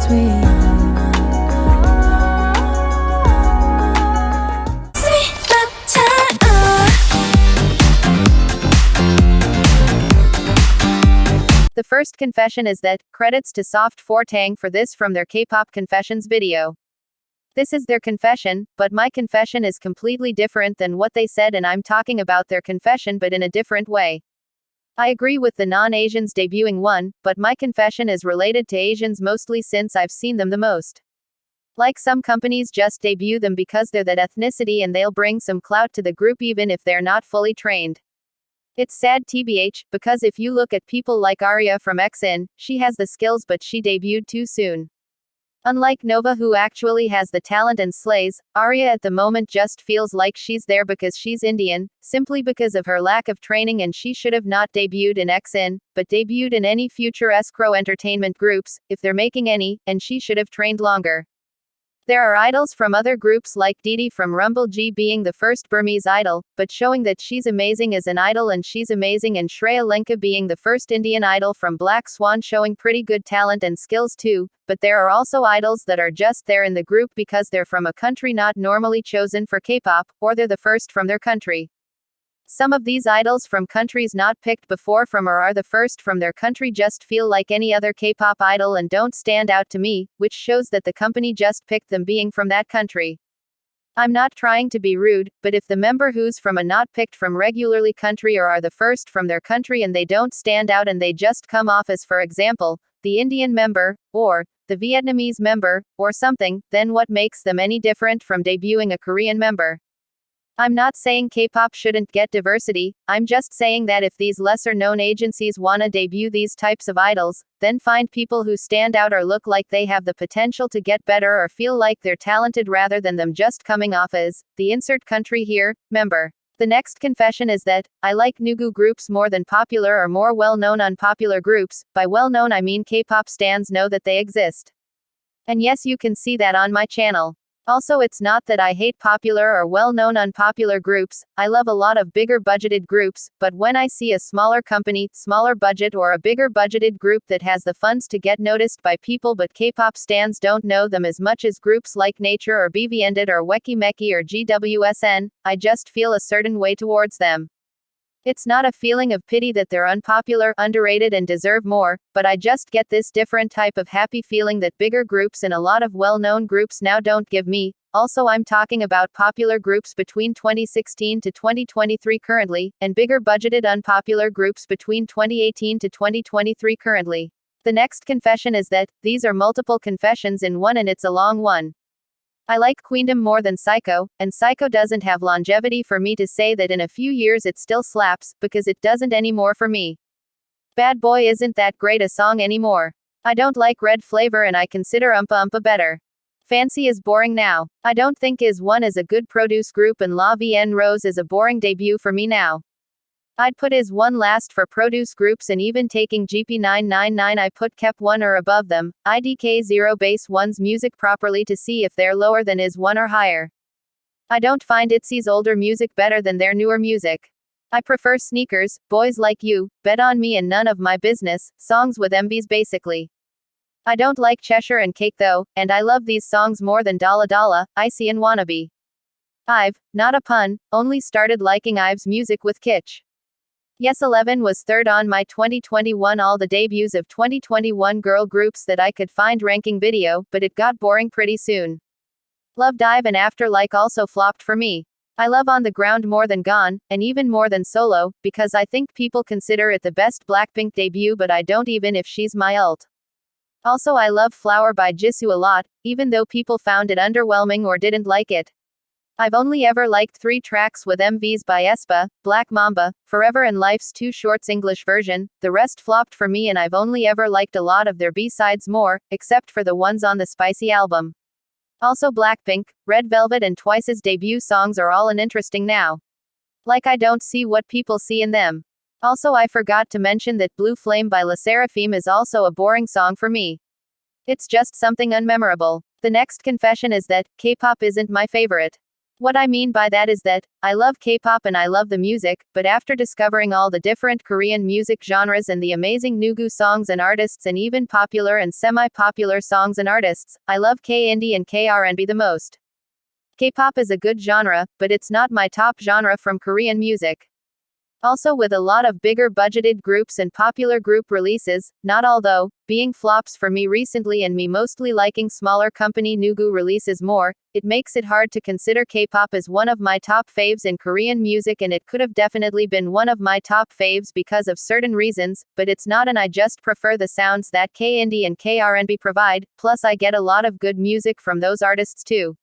The first confession is that, credits to Soft Fortang for this from their K-pop confessions video. This is their confession, but my confession is completely different than what they said, and I'm talking about their confession but in a different way. I agree with the non-Asians debuting one, but my confession is related to Asians mostly since I've seen them the most. Like some companies just debut them because they're that ethnicity and they'll bring some clout to the group even if they're not fully trained. It's sad tbh, because if you look at people like Arya from XN, she has the skills but she debuted too soon. Unlike Nova who actually has the talent and slays, Arya at the moment just feels like she's there because she's Indian, simply because of her lack of training, and she should have not debuted in XN, but debuted in any future escrow entertainment groups, if they're making any, and she should have trained longer. There are idols from other groups like Didi from Rumble G being the first Burmese idol, but showing that she's amazing as an idol and she's amazing, and Shreya Lenka being the first Indian idol from Black Swan showing pretty good talent and skills too, but there are also idols that are just there in the group because they're from a country not normally chosen for K-pop, or they're the first from their country. Some of these idols from countries not picked before from or are the first from their country just feel like any other K-pop idol and don't stand out to me, which shows that the company just picked them being from that country. I'm not trying to be rude, but if the member who's from a not picked from regularly country or are the first from their country and they don't stand out and they just come off as, for example, the Indian member, or the Vietnamese member, or something, then what makes them any different from debuting a Korean member? I'm not saying K-pop shouldn't get diversity, I'm just saying that if these lesser-known agencies wanna debut these types of idols, then find people who stand out or look like they have the potential to get better or feel like they're talented rather than them just coming off as, the insert country here, member. The next confession is that, I like Nugu groups more than popular or more well-known unpopular groups. By well-known I mean K-pop stans know that they exist. And yes, you can see that on my channel. Also, it's not that I hate popular or well-known unpopular groups, I love a lot of bigger budgeted groups, but when I see a smaller company, smaller budget, or a bigger budgeted group that has the funds to get noticed by people but K-pop stans don't know them as much as groups like Nature or BVNDIT or Weki Meki or GWSN, I just feel a certain way towards them. It's not a feeling of pity that they're unpopular, underrated and deserve more, but I just get this different type of happy feeling that bigger groups and a lot of well-known groups now don't give me. Also, I'm talking about popular groups between 2016 to 2023 currently, and bigger budgeted unpopular groups between 2018 to 2023 currently. The next confession is that, these are multiple confessions in one and it's a long one. I like Queendom more than Psycho, and Psycho doesn't have longevity for me to say that in a few years it still slaps, because it doesn't anymore for me. Bad Boy isn't that great a song anymore. I don't like Red Flavor and I consider Oompa Oompa better. Fancy is boring now. I don't think IZ*ONE is a good produce group and La Vie en Rose is a boring debut for me now. I'd put IZ*ONE last for produce groups, and even taking GP999 I put Kep1 or above them. IDK0 base one's music properly to see if they're lower than IZ*ONE or higher. I don't find ITZY's older music better than their newer music. I prefer Sneakers, Boys Like You, Bet On Me and None of My Business, songs with MVs basically. I don't like Cheshire and Cake though, and I love these songs more than Dalla Dalla, Icy and Wannabe. I've, not a pun, only started liking IVE's music with Kitsch. Yes, 11 was third on my 2021 all the debuts of 2021 girl groups that I could find ranking video, but it got boring pretty soon. Love Dive and After Like also flopped for me. I love On the Ground more than Gone, and even more than Solo, because I think people consider it the best Blackpink debut, but I don't even if she's my ult. Also, I love Flower by Jisoo a lot, even though people found it underwhelming or didn't like it. I've only ever liked 3 tracks with MVs by aespa, Black Mamba, Forever and Life's Too Short's English version, the rest flopped for me, and I've only ever liked a lot of their B-sides more, except for the ones on the Spicy album. Also Blackpink, Red Velvet and Twice's debut songs are all uninteresting now. Like I don't see what people see in them. Also I forgot to mention that Blue Flame by La Seraphim is also a boring song for me. It's just something unmemorable. The next confession is that, K-pop isn't my favorite. What I mean by that is that, I love K-pop and I love the music, but after discovering all the different Korean music genres and the amazing Nugu songs and artists and even popular and semi-popular songs and artists, I love K-indie and K-R&B the most. K-pop is a good genre, but it's not my top genre from Korean music. Also with a lot of bigger budgeted groups and popular group releases, not all though, being flops for me recently and me mostly liking smaller company Nugu releases more, it makes it hard to consider K-pop as one of my top faves in Korean music, and it could have definitely been one of my top faves because of certain reasons, but it's not, and I just prefer the sounds that K-indie and K-R&B provide, plus I get a lot of good music from those artists too.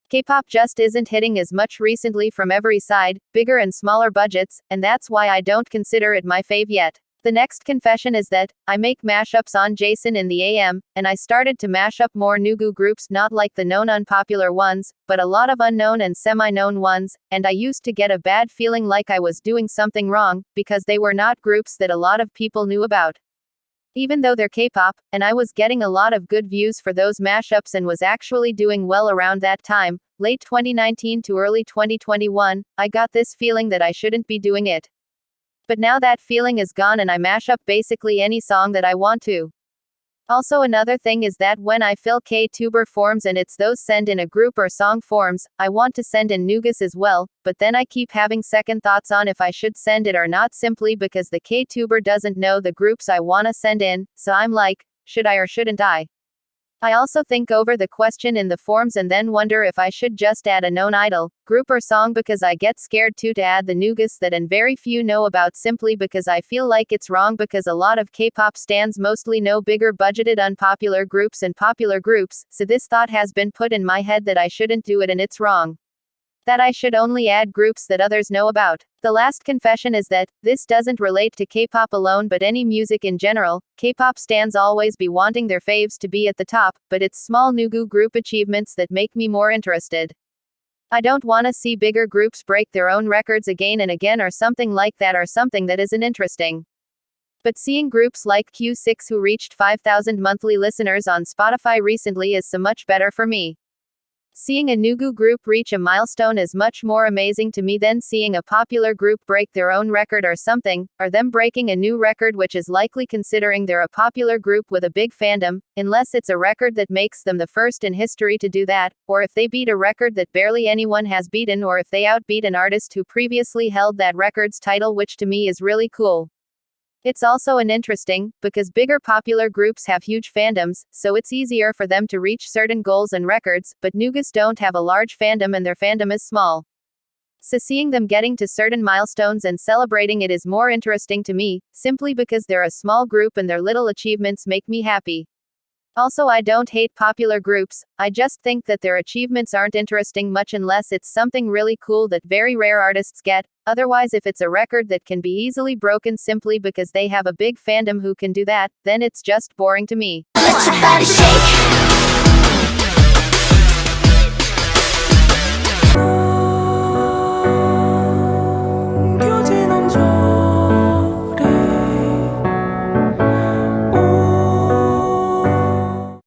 K-pop just isn't hitting as much recently from every side, bigger and smaller budgets, and that's why I don't consider it my fave yet. The next confession is that, I make mashups on Jason in the AM, and I started to mash up more Nugu groups, not like the known unpopular ones, but a lot of unknown and semi-known ones, and I used to get a bad feeling like I was doing something wrong, because they were not groups that a lot of people knew about. Even though they're K-pop, and I was getting a lot of good views for those mashups and was actually doing well around that time, late 2019 to early 2021, I got this feeling that I shouldn't be doing it. But now that feeling is gone and I mash up basically any song that I want to. Also another thing is that when I fill K-tuber forms and it's those send in a group or song forms, I want to send in Nugus as well, but then I keep having second thoughts on if I should send it or not, simply because the K-tuber doesn't know the groups I wanna send in, so I'm like, should I or shouldn't I? I also think over the question in the forms and then wonder if I should just add a known idol, group or song, because I get scared too to add the Nugus that and very few know about, simply because I feel like it's wrong, because a lot of K-pop stans mostly know bigger budgeted unpopular groups and popular groups, so this thought has been put in my head that I shouldn't do it and it's wrong. That I should only add groups that others know about. The last confession is that, this doesn't relate to K-pop alone but any music in general, K-pop stans always be wanting their faves to be at the top, but it's small Nugu group achievements that make me more interested. I don't wanna see bigger groups break their own records again and again or something like that, or something that isn't interesting. But seeing groups like Q6 who reached 5,000 monthly listeners on Spotify recently is so much better for me. Seeing a Nugu group reach a milestone is much more amazing to me than seeing a popular group break their own record or something, or them breaking a new record, which is likely considering they're a popular group with a big fandom, unless it's a record that makes them the first in history to do that, or if they beat a record that barely anyone has beaten, or if they outbeat an artist who previously held that record's title, which to me is really cool. It's also an interesting, because bigger popular groups have huge fandoms, so it's easier for them to reach certain goals and records, but Nugus don't have a large fandom and their fandom is small. So seeing them getting to certain milestones and celebrating it is more interesting to me, simply because they're a small group and their little achievements make me happy. Also, I don't hate popular groups, I just think that their achievements aren't interesting much unless it's something really cool that very rare artists get. Otherwise, if it's a record that can be easily broken simply because they have a big fandom who can do that, then it's just boring to me. Let your body shake.